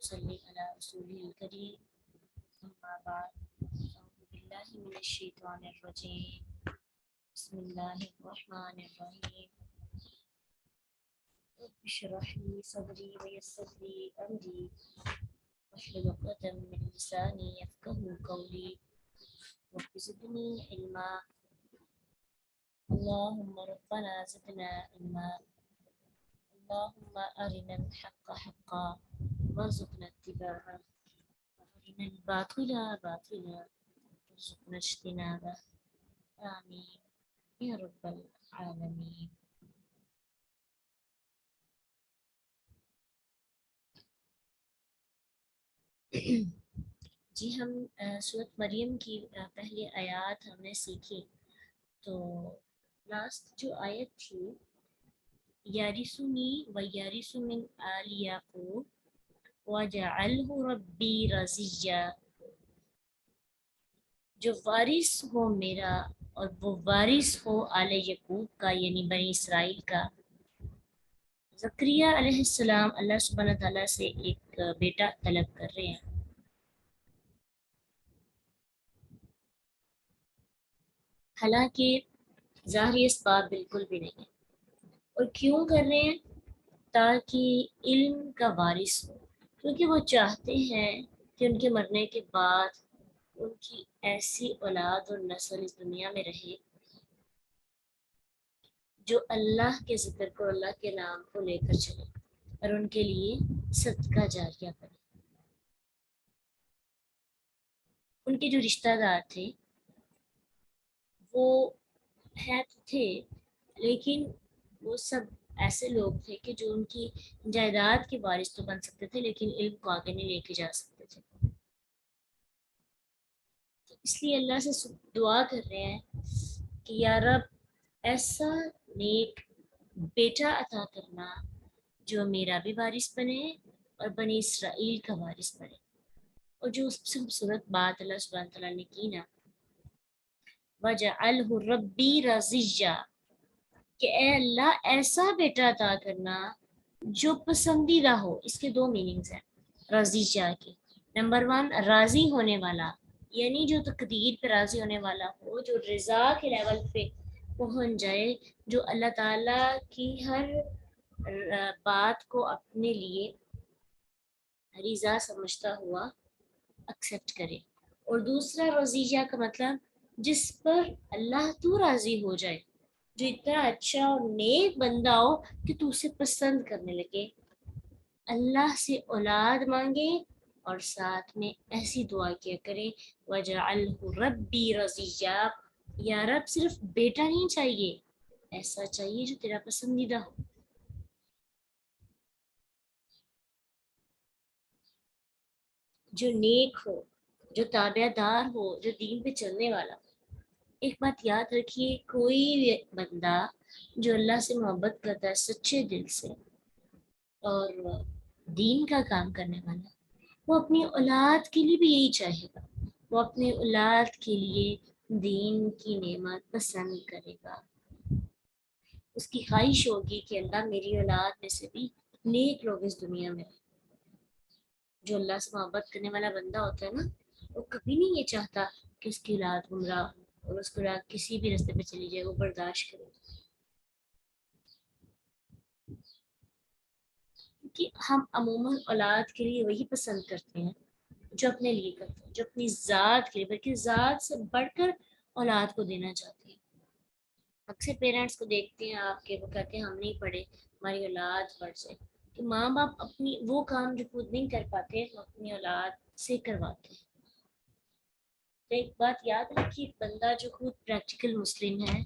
صلی علی رسول الکریم اما بعد اعوذ باللہ من الشیطان الرجیم بسم اللہ الرحمن الرحیم رب اشرح لی صدری ویسر لی امری واحلل عقدۃ من لسانی یفقهوا قولی رب زدنی علما اللهم ربنا زدنا علما اللهم أرنا الحق حقا وارزقنا اتباعه وأرنا الباطل باطلا وارزقنا اجتنابه آمين يا رب العالمين. جی ہم سورۃ مریم کی پہلی آیات ہم نے سیکھی. تو لاسٹ جو آیت تھی یارثنی و یارث من آل یعقوب وجعلہ ربی رضیہ، جو وارث ہو میرا اور وہ وارث ہو آل یعقوب کا یعنی بنی اسرائیل کا. زکریا علیہ السلام اللہ سبحانہ تعالیٰ سے ایک بیٹا طلب کر رہے ہیں. حالانکہ ظاہری اسباب بالکل بھی نہیں ہے. اور کیوں کر رہے ہیں؟ تاکہ علم کا وارث ہو، کیونکہ وہ چاہتے ہیں کہ ان کے مرنے کے بعد ان کی ایسی اولاد اور نسل اس دنیا میں رہے جو اللہ کے ذکر کو، اللہ کے نام کو لے کر چلے اور ان کے لیے صدقہ جاریہ کرے. ان کے جو رشتہ دار تھے وہ ہے تو تھے، لیکن وہ سب ایسے لوگ تھے کہ جو ان کی جائیداد کے وارث تو بن سکتے تھے لیکن علم کو آگے نہیں لے کے جا سکتے تھے. تو اس لیے اللہ سے دعا کر رہے ہیں کہ یا رب ایسا نیک بیٹا عطا کرنا جو میرا بھی وارث بنے اور بنی اسرائیل کا وارث بنے. اور جو اس سے خوبصورت بات اللہ سبحانہ تعالیٰ نے کی نا، وَجَعَلْهُ رَبِّي رَضِيًّا، کہ اے اللہ ایسا بیٹا عطا کرنا جو پسندیدہ ہو. اس کے دو میننگز ہیں رضیہ کے. نمبر 1 راضی ہونے والا، یعنی جو تقدیر پہ راضی ہونے والا ہو، جو رضا کے لیول پہ پہنچ جائے، جو اللہ تعالیٰ کی ہر بات کو اپنے لیے رضا سمجھتا ہوا ایکسیپٹ کرے. اور دوسرا رضیہ کا مطلب جس پر اللہ تو راضی ہو جائے، جو اتنا اچھا اور نیک بندہ ہو کہ تو اسے پسند کرنے لگے. اللہ سے اولاد مانگے اور ساتھ میں ایسی دعا کیا کرے وَجَعَلْهُ رَبِّي رَضِيًّا، یا رب صرف بیٹا نہیں چاہیے، ایسا چاہیے جو تیرا پسندیدہ ہو، جو نیک ہو، جو تابع دار ہو، جو دین پہ چلنے والا ہو. ایک بات یاد رکھیے، کوئی بندہ جو اللہ سے محبت کرتا ہے سچے دل سے اور دین کا کام کرنے والا، وہ اپنی اولاد کے لیے بھی یہی چاہے گا. وہ اپنی اولاد کے لیے دین کی نعمت پسند کرے گا. اس کی خواہش ہوگی کہ اللہ میری اولاد میں سے بھی نیک لوگ اس دنیا میں رہیں. جو اللہ سے محبت کرنے والا بندہ ہوتا ہے نا، وہ کبھی نہیں یہ چاہتا کہ اس کی اولاد گمراہ اور اس کی اولاد کسی بھی راستے پہ چلی جائے، وہ برداشت کرے. کیونکہ ہم عموماً اولاد کے لیے وہی پسند کرتے ہیں جو اپنے لیے کرتے ہیں، جو اپنی ذات کے لیے، بلکہ ذات سے بڑھ کر اولاد کو دینا چاہتے ہیں. اکثر پیرنٹس کو دیکھتے ہیں آپ کے، وہ کہتے ہیں ہم نہیں پڑھے ہماری اولاد پڑھ جائے. کہ ماں باپ اپنی وہ کام جو خود نہیں کر پاتے وہ اپنی اولاد سے کرواتے ہیں. تو ایک بات یاد رکھیے، بندہ جو خود پریکٹیکل مسلم ہے،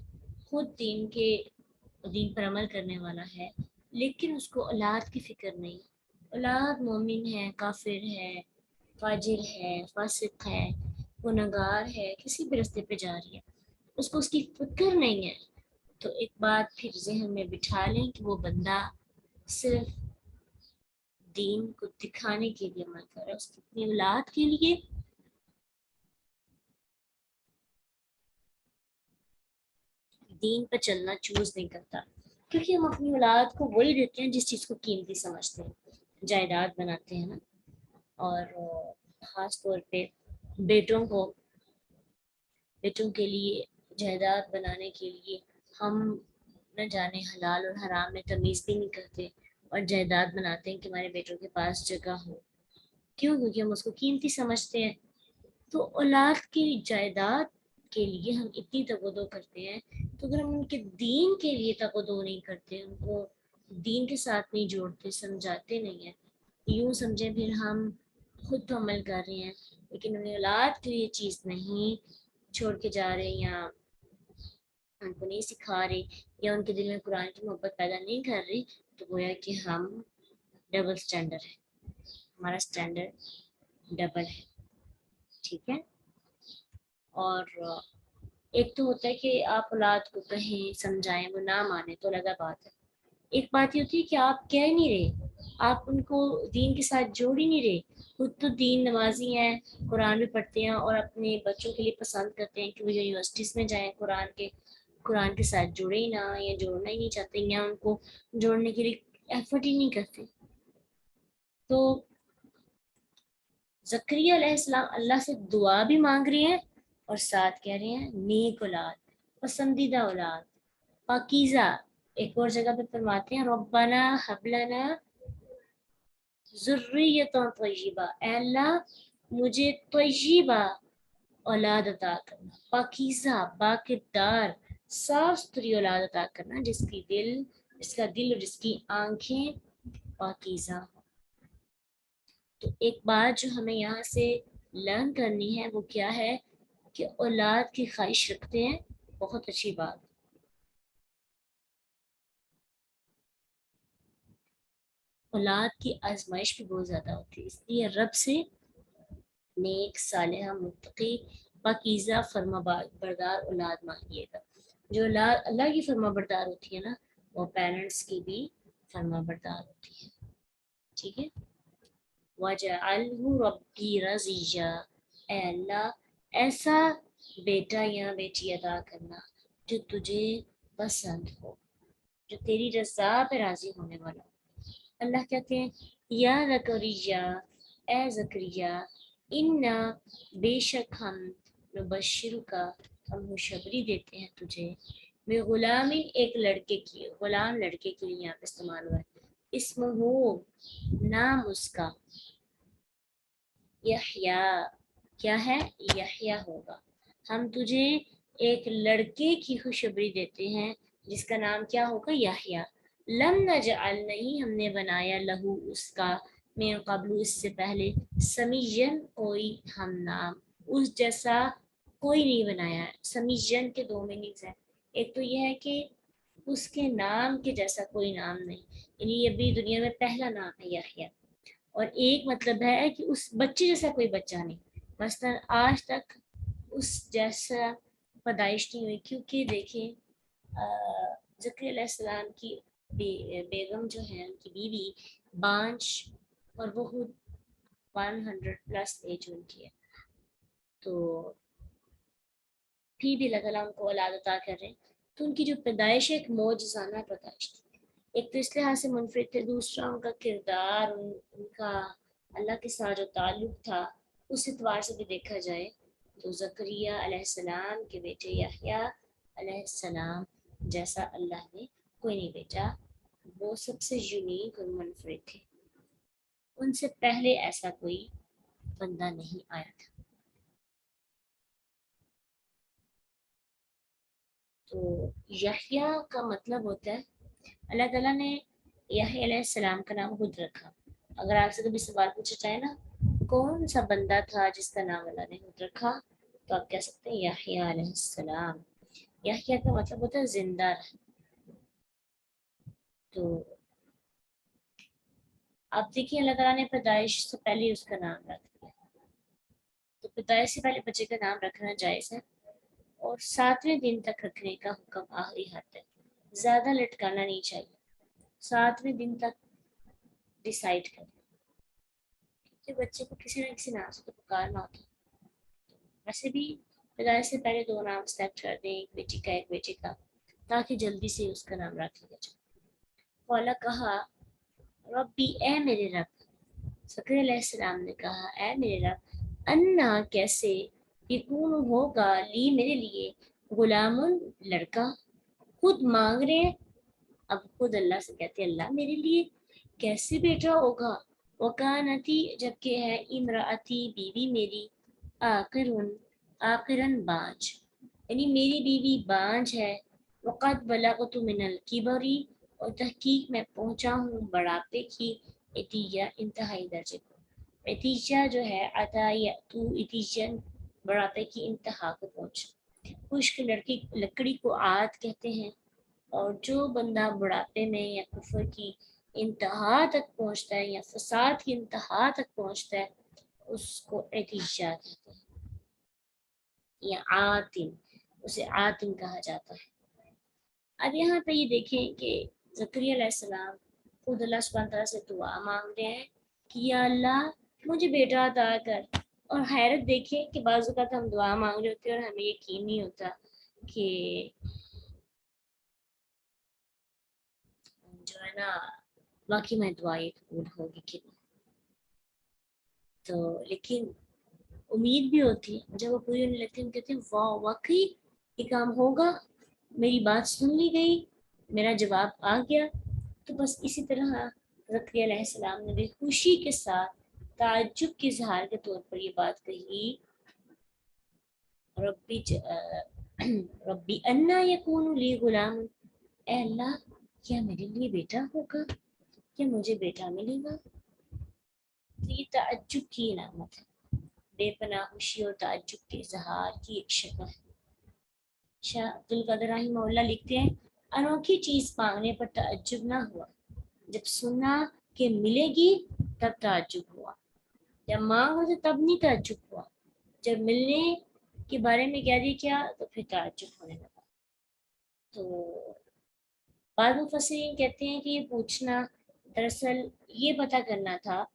خود دین پر عمل کرنے والا ہے، لیکن اس کو اولاد کی فکر نہیں. اولاد مومن ہے، کافر ہے، فاجر ہے، فاسق ہے، گنہگار ہے، کسی بھی راستے پہ جا رہی ہے، اس کو اس کی فکر نہیں ہے، تو ایک بات پھر ذہن میں بٹھا لیں کہ وہ بندہ صرف دین کو دکھانے کے لیے عمل کر رہا ہے. اس کی اپنی اولاد کے لیے دین پر چلنا چوز نہیں کرتا، کیونکہ ہم اپنی اولاد کو وہی دیتے ہیں جس چیز کو قیمتی سمجھتے ہیں. جائیداد بناتے ہیں نا، اور خاص طور پہ بیٹوں کے لیے جائیداد بنانے کے لیے ہم نہ جانے حلال اور حرام میں تمیز بھی نہیں کرتے اور جائیداد بناتے ہیں کہ ہمارے بیٹوں کے پاس جگہ ہو. کیوں؟ کیونکہ ہم اس کو قیمتی سمجھتے ہیں. تو اولاد کی جائیداد کے لیے ہم اتنی تقدو کرتے ہیں، تو اگر ہم ان کے دین کے لیے تقدو نہیں کرتے، ان کو دین کے ساتھ نہیں جوڑتے، سمجھاتے نہیں ہیں، یوں سمجھیں پھر ہم خود تو عمل کر رہے ہیں لیکن انہیں اولاد کے لیے چیز نہیں چھوڑ کے جا رہے، یا ان کو نہیں سکھا رہے، یا ان کے دل میں قرآن کی محبت پیدا نہیں کر رہی، تو گویا کہ ہم ڈبل سٹینڈرڈ ہے، ہمارا سٹینڈرڈ ڈبل ہے. ٹھیک ہے. اور ایک تو ہوتا ہے کہ آپ اولاد کو کہیں سمجھائیں، وہ نہ مانے تو الگ بات ہے. ایک بات یہ ہوتی ہے کہ آپ کہہ نہیں رہے، آپ ان کو دین کے ساتھ جوڑ ہی نہیں رہے. خود تو دین نمازی ہیں، قرآن بھی پڑھتے ہیں اور اپنے بچوں کے لیے پسند کرتے ہیں کہ وہ یونیورسٹیز میں جائیں، قرآن کے ساتھ جڑے ہی نہ، یا جوڑنا ہی نہیں چاہتے، یا ان کو جوڑنے کے لیے ایفرٹ ہی نہیں کرتے. تو زکریا علیہ السلام اللہ سے دعا بھی مانگ رہے ہیں اور ساتھ کہہ رہے ہیں نیک اولاد، پسندیدہ اولاد، پاکیزہ. ایک اور جگہ پہ فرماتے ہیں ربنا ہب لنا ذریۃ طیبہ، اے اللہ مجھے طیبہ اولاد عطا کرنا، پاکیزہ، باکردار، صاف ستھری اولاد عطا کرنا، جس کا دل اور جس کی آنکھیں پاکیزہ. تو ایک بات جو ہمیں یہاں سے لرن کرنی ہے وہ کیا ہے کہ اولاد کی خواہش رکھتے ہیں، بہت اچھی بات. اولاد کی آزمائش بھی بہت زیادہ ہوتی ہے، اس لیے رب سے نیک، صالحہ، متقی، پاکیزہ، فرما بردار اولاد مانگیے گا. جو اولاد اللہ کی فرما بردار ہوتی ہے نا، وہ پیرنٹس کی بھی فرما بردار ہوتی ہے. ٹھیک ہے. وَجَعَلْهُ رَبِّي رَضِيًّا، اے اللہ ایسا بیٹا یا بیٹی عطا کرنا جو تجھے پسند ہو، جو تیری رضا پہ راضی ہونے والا ہو. اللہ کہتے ہیں یا زکریا، اے زکریا، انا بے شک ہم نبشر کا، ہم خوشخبری دیتے ہیں تجھے، میں غلام، ایک لڑکے کی، غلام لڑکے کے لیے یہاں پہ استعمال ہوا ہے، اسم ہو، نام اس کا، یحییٰ، کیا ہے؟ یحییٰ ہوگا. ہم تجھے ایک لڑکے کی خوشخبری دیتے ہیں جس کا نام کیا ہوگا؟ یحییٰ. لم نجعل، نہیں ہم نے بنایا، لہو اس کا، من قبل اس سے پہلے، سمیین کوئی ہم نام، اس جیسا کوئی نہیں بنایا ہے. سمیین کے دو میننگز ہیں. ایک تو یہ ہے کہ اس کے نام کے جیسا کوئی نام نہیں، یعنی یہ بھی دنیا میں پہلا نام ہے یحییٰ. اور ایک مطلب ہے کہ اس بچے جیسا کوئی بچہ نہیں، مثلا آج تک اس جیسا پیدائش نہیں ہوئی. کیونکہ دیکھیں زکریا علیہ السلام کی بیگم جو ہے، ان کی بیوی بانج، اور وہ خود 100+ ایج ان کی ہے. تو پھر بھی اللہ تعالیٰ ان کو اولاد عطا کر رہے ہیں. تو ان کی جو پیدائش ہے ایک معجزانہ پیدائش تھی. ایک تو اس لحاظ سے منفرد تھے، دوسرا ان کا کردار، ان کا اللہ کے ساتھ جو تعلق تھا، اس اعتبار سے بھی دیکھا جائے تو زکریا علیہ السلام کے بیٹے یحییٰ علیہ السلام جیسا اللہ نے کوئی نہیں بیچا. وہ سب سے یونیک اور منفرد تھے، ان سے پہلے ایسا کوئی بندہ نہیں آیا تھا. تو یحییٰ کا مطلب ہوتا ہے، اللہ تعالیٰ نے یحییٰ علیہ السلام کا نام خود رکھا. اگر آپ سے کبھی سوال پوچھا جائے نا کون سا بندہ تھا جس کا نام اللہ نے خود رکھا، تو آپ کہہ سکتے ہیں یحییٰ علیہ السلام. یحییٰ کا مطلب ہوتا ہے زندہ رہنا. تو آپ دیکھیے اللہ تعالیٰ نے پیدائش سے پہلے اس کا نام رکھ دیا. تو پیدائش سے پہلے بچے کا نام رکھنا جائز ہے، اور 7ویں دن تک رکھنے کا حکم آخری حد ہے. زیادہ لٹکانا نہیں چاہیے، 7ویں دن تک ڈیسائیڈ کریں کہ بچے کو کسی نہ کسی نام سے تو پکارنا ہوتا ہے. ویسے بھی پیدائش سے پہلے 2 نام سلیکٹ کر دیں، ایک بیٹی کا ایک بیٹے کا، تاکہ جلدی سے اس کا نام رکھ لیا جائے. قالا، کہا، ربی، اے میرے رب، ज़करिया अलैहिस्सलाम ने कहा, ऐ मेरे रब, अन्ना कैसे, यकून होगा, ली मेरे लिए, गुलामुन लड़का। खुद मांग रहे हैं, अब खुद अल्लाह से कहते हैं, अल्लाह मेरे लिए कैसे बेटा होगा। वकानती, जबकि है, इमराती बीवी मेरी, आखिरुन, आखिरन बांझ, यानी मेरी बीवी बांझ है। वक़द बलगतु मिनल किबरी, और तहकीक में पहुंचा हूँ बुढ़ापे की, इतिया इंतहाई दर्जे को। इतिशा जो है, अता या तू इतिशन, बुढ़ापे की इंतहा को पहुंच। खुश्क लड़की लकड़ी को आद कहते हैं, और जो बंदा बुढ़ापे में या कुफर की इंतहा तक पहुंचता है या फसाद की इंतहा तक पहुंचता है, उसको एतिशा कहते हैं, या आतिम, उसे आतिम कहा जाता है। अब यहाँ पे ये देखें कि ज़करिया अलैहिस्सलाम खुद अल्लाह सुब्हानहू तआला से दुआ मांग रहे हैं कि या अल्लाह मुझे बेटा अता कर। और हैरत देखें कि बाज़ औक़ात हम दुआ मांग रहे होते हैं और हमें यकीन नहीं होता कि जो है ना, वाकई में दुआ ये कबूल होगी कि नहीं। तो लेकिन उम्मीद भी होती है, जब वो पूरी होने लगती है हम कहते हैं वाह वाकई ये काम होगा, मेरी बात सुन ली गई, मेरा जवाब आ गया। तो बस इसी तरह ज़करिया अलैहिस्सलाम ने भी खुशी के साथ ताज्जुब के इजहार के तौर पर ये बात कही, रब्बी रब्बी अन्ना यकूनु ली गुलाम, ए अल्लाह क्या मेरे लिए बेटा होगा, क्या मुझे बेटा मिलेगा। तो ये ताज्जुब की अलामत है, बेपनाह खुशी और ताज्जुब के इजहार की एक शक्ल है। शाह अब्दुल कदर रहमहुल्लाह लिखते हैं, अनोखी चीज मांगने पर ताज्जुब ना हुआ, जब सुना कि मिलेगी तब ताज्जुब हुआ। जब मांग रहे थे तब नहीं ताज्जुब हुआ, जब मिलने के बारे में कह दिया क्या तो फिर ताज्जुब होने लगा। तो बाद मुफस्सिरीन कहते हैं कि ये पूछना दरअसल ये पता करना था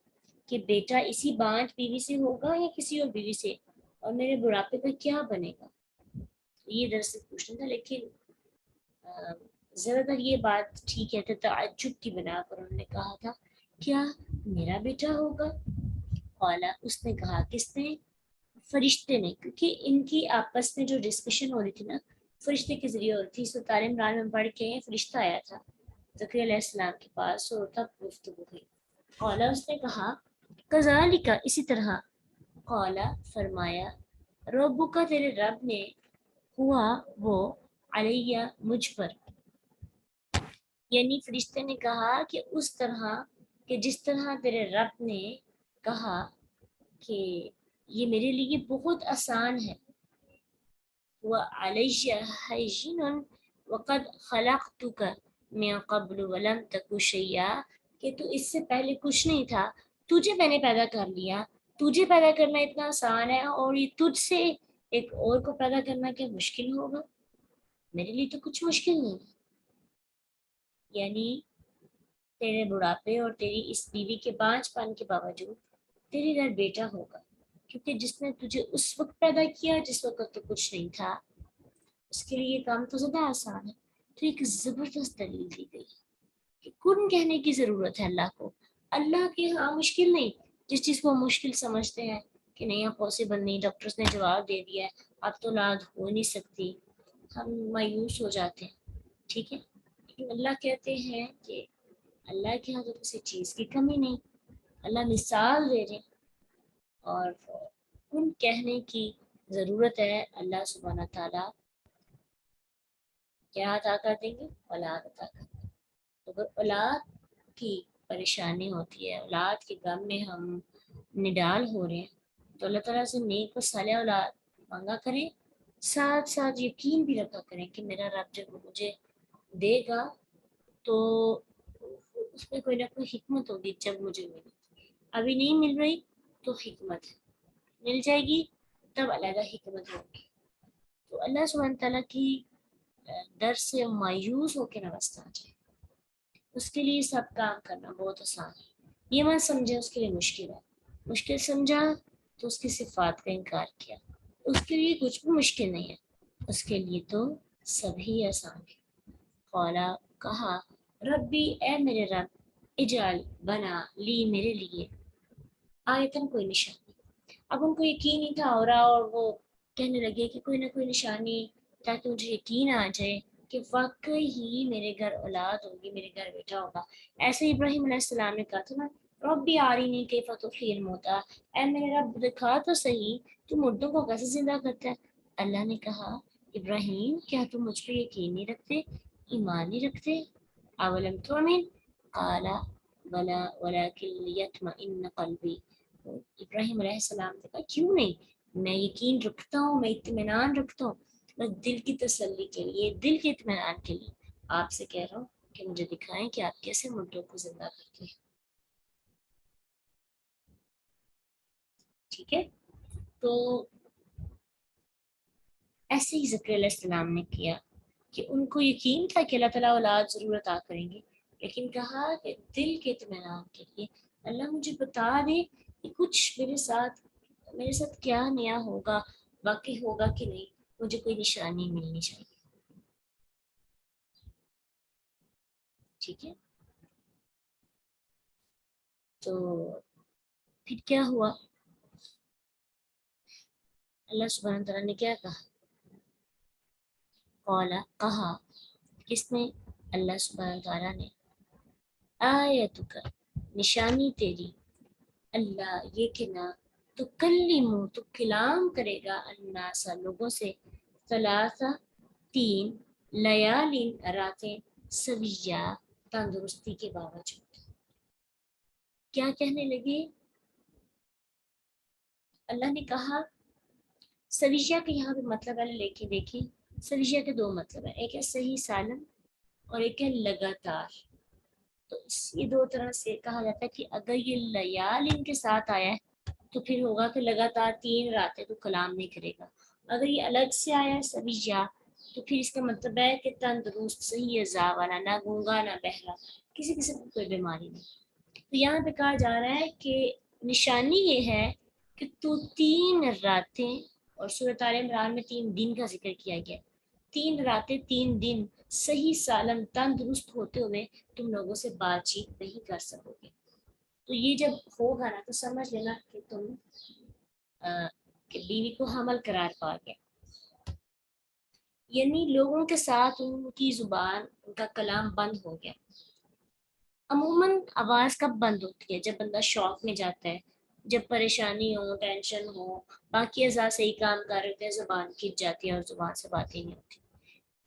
कि बेटा इसी बांझ बीवी से होगा या किसी और बीवी से, और मेरे बुढ़ापे का क्या बनेगा, ये दरअसल पूछना था। लेकिन ज़्यादातर ये बात ठीक है, तो ताज्जुब की बिना पर उन्होंने कहा था क्या मेरा बेटा होगा। कौला, उसने कहा, किसने, फरिश्ते ने, क्योंकि इनकी आपस में जो डिस्कशन हो रही थी ना फरिश्ते के जरिए हो रही थी। सूरह आल इमरान में पढ़ के फरिश्ता आया था ज़करिया अलैहिस्सलाम के पास और तब गुफ्तगू हुई। कौला, उसने कहा, कज़ालिका, इसी तरह। कौला, फरमाया, रब्बुका, तेरे रब ने, हुआ वो, अलैया, मुझ पर, यानी फरिश्ते ने कहा कि उस तरह कि जिस तरह तेरे रब ने कहा कि ये मेरे लिए बहुत आसान है। वह अलैया हय्यिनुन वक़द खलक़तुका मिन क़ब्ल वलम तकु शैया, कि तू इससे पहले कुछ नहीं था, तुझे मैंने पैदा कर लिया। तुझे पैदा करना इतना आसान है और ये तुझसे एक और को पैदा करना क्या मुश्किल होगा। मेरे लिए तो कुछ मुश्किल नहीं है। यानी तेरे बुढ़ापे और तेरी इस बीवी के बांझपन के बावजूद तेरे घर बेटा होगा, क्योंकि जिसने तुझे उस वक्त पैदा किया जिस वक्त तो कुछ नहीं था, उसके लिए ये काम तो ज्यादा आसान है। तो एक जबरदस्त दलील दी गई कि कुन कहने की जरूरत है अल्लाह को। अल्लाह के यहाँ मुश्किल नहीं, जिस चीज को हम मुश्किल समझते हैं कि नहीं यहाँ पॉसिबल नहीं, डॉक्टर्स ने जवाब दे दिया है अब तो औलाद हो नहीं सकती, हम मायूस हो जाते हैं, ठीक है। लेकिन अल्लाह कहते हैं कि अल्लाह के यहाँ तो किसी चीज़ की कमी नहीं। अल्लाह मिसाल दे रहे हैं और कुन कहने की ज़रूरत है। अल्लाह सुब्हाना ताला क्या अता कर देंगे, औलाद अता कर देंगे। तो अगर औलाद की परेशानी होती है, औलाद के गम में हम निडाल हो रहे हैं, तो अल्लाह ताला से नेक व सालेह औलाद मांगा करें, साथ साथ यकीन भी रखा करें कि मेरा रब जब मुझे देगा तो उसमें कोई ना कोई हिकमत होगी। जब मुझे मिले, अभी नहीं मिल रही तो हिकमत है, मिल जाएगी तब अलग हिकमत होगी। तो अल्लाह सुब्हान तआला की दर से मायूस होकर ना रास्ता आ जाए, उसके लिए सब काम करना बहुत आसान है। ये मत समझे उसके लिए मुश्किल है, मुश्किल समझा तो उसकी सिफात का इनकार किया। उसके लिए कुछ भी मुश्किल नहीं है, उसके लिए तो सभी आसान है। कौला, कहा, रब्बी, ए मेरे रब, इजाल, बना, ली, मेरे लिए, आयतन कोई निशानी। अब उनको यकीन नहीं था हो रहा और वो कहने लगे कि कोई ना कोई निशानी, ताकि मुझे यकीन आ जाए कि वाकई ही मेरे घर औलाद होगी, मेरे घर बेटा होगा। ऐसे इब्राहिम अलैहिस्सलाम ने कहा था ना, रब्बी आरिनी कैफ़ तुह्यिल मौता, ऐ मेरे रब दिखा तो सही तू मुर्दों को कैसे जिंदा करता है। अल्लाह ने कहा, इब्राहिम क्या तुम मुझ पर यकीन नहीं रखते, ईमान नहीं रखते? अवलम तुमिन काला बला वलाकिन लियत्मइन्न क़ल्बी। तो इब्राहिम अलैहिस्सलाम ने कहा क्यों नहीं, मैं यकीन रखता हूँ, मैं इत्मीनान रखता हूँ, बस दिल की तसल्ली के लिए, दिल के इत्मीनान के लिए आपसे कह रहा हूँ कि मुझे दिखाएं कि आप कैसे मुर्दों को जिंदा करते हैं। ठीक है, तो ऐसे ही ज़करिया अलैहिस्सलाम ने किया कि उनको यकीन था कि अल्लाह ताला औलाद ज़रूर अता करेंगे, लेकिन कहा कि दिल के इत्मीनान के लिए अल्लाह मुझे बता दे कि कुछ मेरे साथ क्या नया होगा, वाकई होगा कि नहीं, मुझे कोई निशानी मिलनी चाहिए। ठीक है, तो फिर क्या हुआ, अल्लाह सुब्हान तआला ने क्या कहा, कौला कहा, किसने, अल्लाह सुब्हान तआला ने, आयतुका निशानी तेरी, अल्लाह ये कि ना, तो कल्लिमु तो कलाम करेगा अन्नासा लोगों से, सलासा तीन, लयालिन रातें, सविया तंदुरुस्ती के बावजूद। क्या कहने लगे, अल्लाह ने कहा, सविया के यहाँ पे मतलब है, लेके देखिए, सविया के दो मतलब है, एक है सही सालम और एक है लगातार। तो ये दो तरह से कहा जाता है कि अगर ये लयाल इनके साथ आया है तो फिर होगा कि लगातार 3 रातें तो कलाम नहीं करेगा। अगर ये अलग से आया है सविया, तो फिर इसका मतलब है कि तंदुरुस्त सही अज़ा वाला, ना गूंगा ना बहरा, किसी किस्म की कोई बीमारी नहीं। तो यहाँ पे कहा जा रहा है कि निशानी ये है कि तू 3 रातें, और सूरत आल इमरान में 3 दिन का जिक्र किया गया, 3 रातें 3 दिन सही सालम तंदुरुस्त होते हुए तुम लोगों से बातचीत नहीं कर सकोगे। तो ये जब होगा ना तो समझ लेना कि तुम कि बीवी को हमल करार पा गया, यानी लोगों के साथ उनकी जुबान, उनका कलाम बंद हो गया। अमूमन आवाज़ कब बंद होती है, जब बंदा शौक में जाता है, जब परेशानी हो, टेंशन हो, बाकी अज़ा सही काम कर रहे होते हैं, ज़ुबान खिंच जाती है और ज़ुबान से बात ही नहीं होती,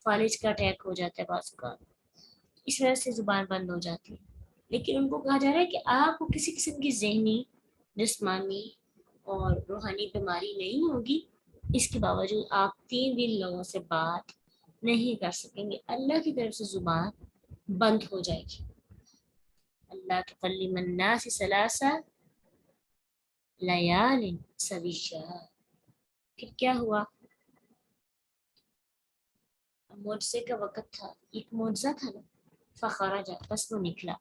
फालिज का अटैक हो जाता है बाज़ का, इस वजह से ज़ुबान बंद हो जाती है। लेकिन उनको कहा जा रहा है कि आपको किसी किस्म की जहनी, जिस्मानी और रूहानी बीमारी नहीं होगी, इसके बावजूद आप 3 दिन लोगों से बात नहीं कर सकेंगे, अल्लाह की तरफ से ज़ुबान बंद हो जाएगी। अल्लाह तुकल्लिमन नास सलासा लयालिन सविया। फिर क्या हुआ, मुआवजे का वक़्त था, एक मुआवजा था ना, फ़खरजा बस वो निकला।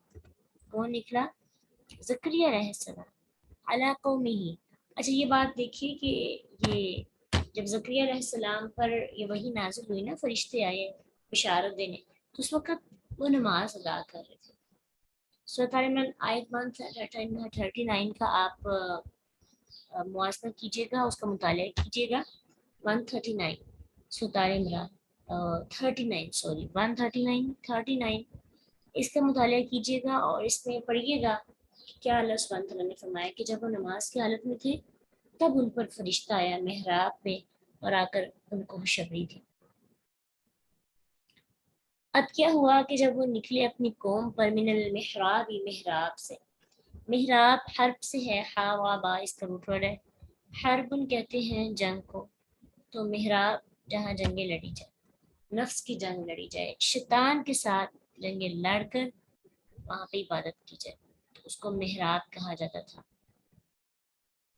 कौन निकला, ज़करिया अलैहिस्सलाम, अला कौमिही। अच्छा ये बात देखिए कि ये जब ज़करिया अलैहिस्सलाम पर ये वही नाज़िल हुई ना, फरिश्ते आए बिशारत देने, तो उस वक़्त वो नमाज अदा कर रहे थे। सूरह आल इमरान आयत 139 का आप मुआज़ना कीजिएगा, उसका मुताला कीजिएगा। 139 सूरह आल इमरान 39, सॉरी 139 39, इसका मुताला कीजिएगा और इसमें पढ़िएगा कि क्या अल्लाह सुब्हानहू व तआला ने फरमाया कि जब वो नमाज की हालत में थे तब उन पर फरिश्ता आया मेहराब में और आकर उनको खुशखबरी दी। अब क्या हुआ कि जब वो निकले अपनी कौम पर, मिनल मिहराब, मिहराब से, मिहराब हर्ब से है, हा वा बा इसका रूट वर्ड है। हर्बन कहते हैं जंग को, तो मिहराब जहाँ जंगें लड़ी जाए, नफ्स की जंग लड़ी जाए, शैतान के साथ जंगें लड़कर वहाँ पे इबादत की जाए, तो उसको मिहराब कहा जाता था।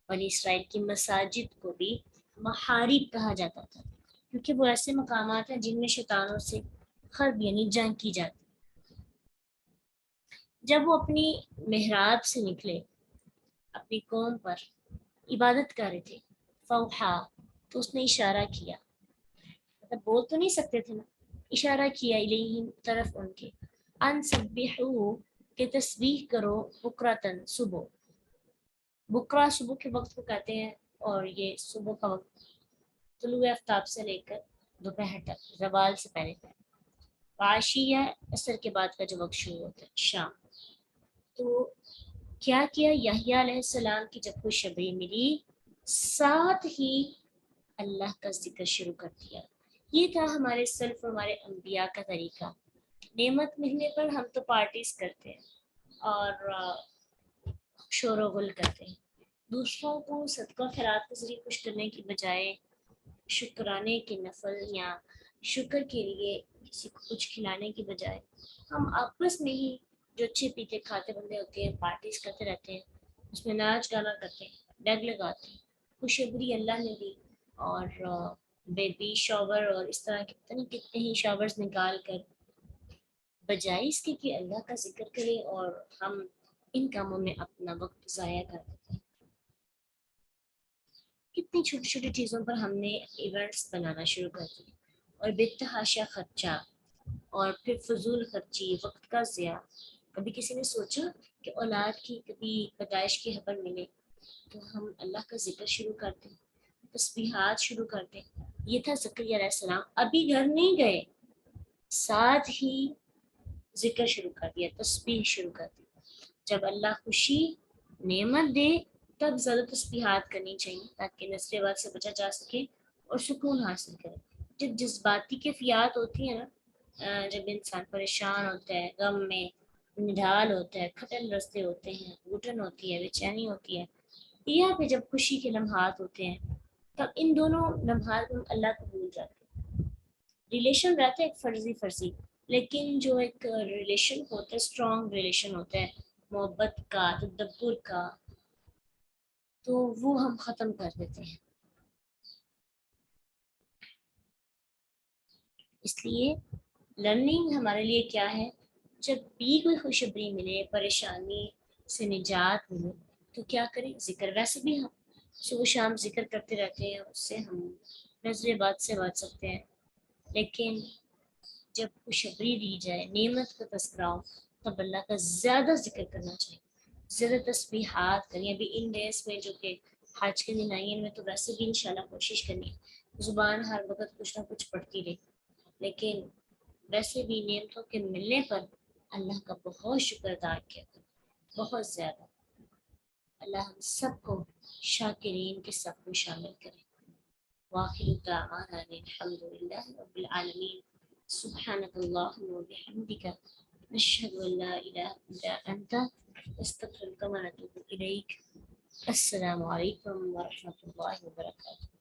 बनी इसराइल की मसाजिद को भी महारिब कहा जाता था, क्योंकि वो ऐसे मकामात हैं जिनमें शैतानों से हर्ब यानी जंग की जाती। जब वो अपनी मेहराब से निकले, अपनी कौम पर इबादत कर रहे थे, फौहा, तो उसने इशारा किया, मतलब बोल तो नहीं सकते थे ना, इशारा किया इलैहिम तरफ उनके, अन सब्बिहू के तस्बीह करो, बुकरतन सुबह, बुकरा सुबह के वक्त को कहते हैं, और ये सुबह का वक्त तुलुए आफ्ताब से लेकर दोपहर तक, ज़वाल से पहले तक। आशिया असर के बाद का जो वक्त शुरू होता है, शाम। तो क्या किया यहया अलैहिस्सलाम की जब खुशखबरी मिली, साथ ही अल्लाह का जिक्र शुरू कर दिया। ये था हमारे सल्फ और हमारे अंबिया का तरीका। नेमत मिलने पर हम तो पार्टीज करते हैं और शोर गुल करते हैं। दूसरों को सदका खैरात के जरिए खुश करने की बजाय शुक्राने के नफल या शुक्र के लिए किसी को कुछ खिलाने की बजाय हम आपस में ही जो अच्छे पीते खाते बंदे होते हैं पार्टीज करते रहते हैं, उसमें नाच गाना करते हैं, डग लगाते हैं। खुशखबरी अल्लाह ने दी और बेबी शावर और इस तरह के पता नहीं कितने ही शावर्स निकाल कर, बजाय इसके कि अल्लाह का जिक्र करें और हम इन कामों में अपना वक्त ज़ाया कर देते हैं। कितनी छोटी छोटी चीज़ों पर हमने इवेंट्स बनाना शुरू कर दिए, और बेतहाशा खर्चा और फिर फजूल खर्ची, वक्त का ज़िया। कभी किसी ने सोचा कि औलाद की कभी पैदाइश की खबर मिले तो हम अल्लाह का जिक्र शुरू कर दें, तस्बीहात शुरू कर दें। ये था ज़करिया अलैहिस्सलाम, अभी घर नहीं गए, साथ ही जिक्र शुरू कर दिया, तस्बीह शुरू कर दी। जब अल्लाह खुशी नेमत दे तब ज़्यादा तस्बीहात करनी चाहिए ताकि नस्ल से बचा जा सके और सुकून हासिल करे। जब जज्बाती कैफियत होती है ना, जब इंसान परेशान होता है, गम में निढाल होता है, खटन रस्ते होते हैं, घुटन होती है, बेचैनी होती है, या फिर जब खुशी के लम्हात होते हैं, तब इन दोनों लम्हात में हम अल्लाह को भूल जाते हैं। रिलेशन रहता है एक फर्जी फर्जी, लेकिन जो एक रिलेशन होता है, स्ट्रॉन्ग रिलेशन होता है मोहब्बत का, तदब्बुर का, तो वो हम ख़त्म कर देते हैं। इसलिए लर्निंग हमारे लिए क्या है, जब भी कोई खुशखबरी मिले, परेशानी से निजात मिले, तो क्या करें, जिक्र। वैसे भी हम सुबह शाम जिक्र करते रहते हैं, उससे हम नजर बात से बच सकते हैं। लेकिन जब खुशखबरी दी जाए, नेमत का तस्करा हो, तब अल्लाह का ज़्यादा जिक्र करना चाहिए, ज़्यादा तस्बीहात करिए। अभी इन डेज में जो कि हज के दिन आई हैं, इनमें तो वैसे भी इंशाल्लाह कोशिश करनी है ज़ुबान हर वक्त कुछ ना कुछ पढ़ती रहे, लेकिन वैसे भी नेमतों के मिलने पर अल्लाह का बहुत शुक्र अदा किया करें, बहुत ज़्यादा। अल्लाह हम सबको शाकिरीन के सब में शामिल करें। वाखिर दावाना अल्हम्दुलिल्लाहि रब्बिल आलमीन। सुब्हानकल्लाहुम्मा व बिहम्दिका नशहदु अन ला इलाहा इल्ला अंता नस्तगफिरुका व नतूबु इलैक। अस्सलामु अलैकुम व रहमतुल्लाहि व बरकातुहू।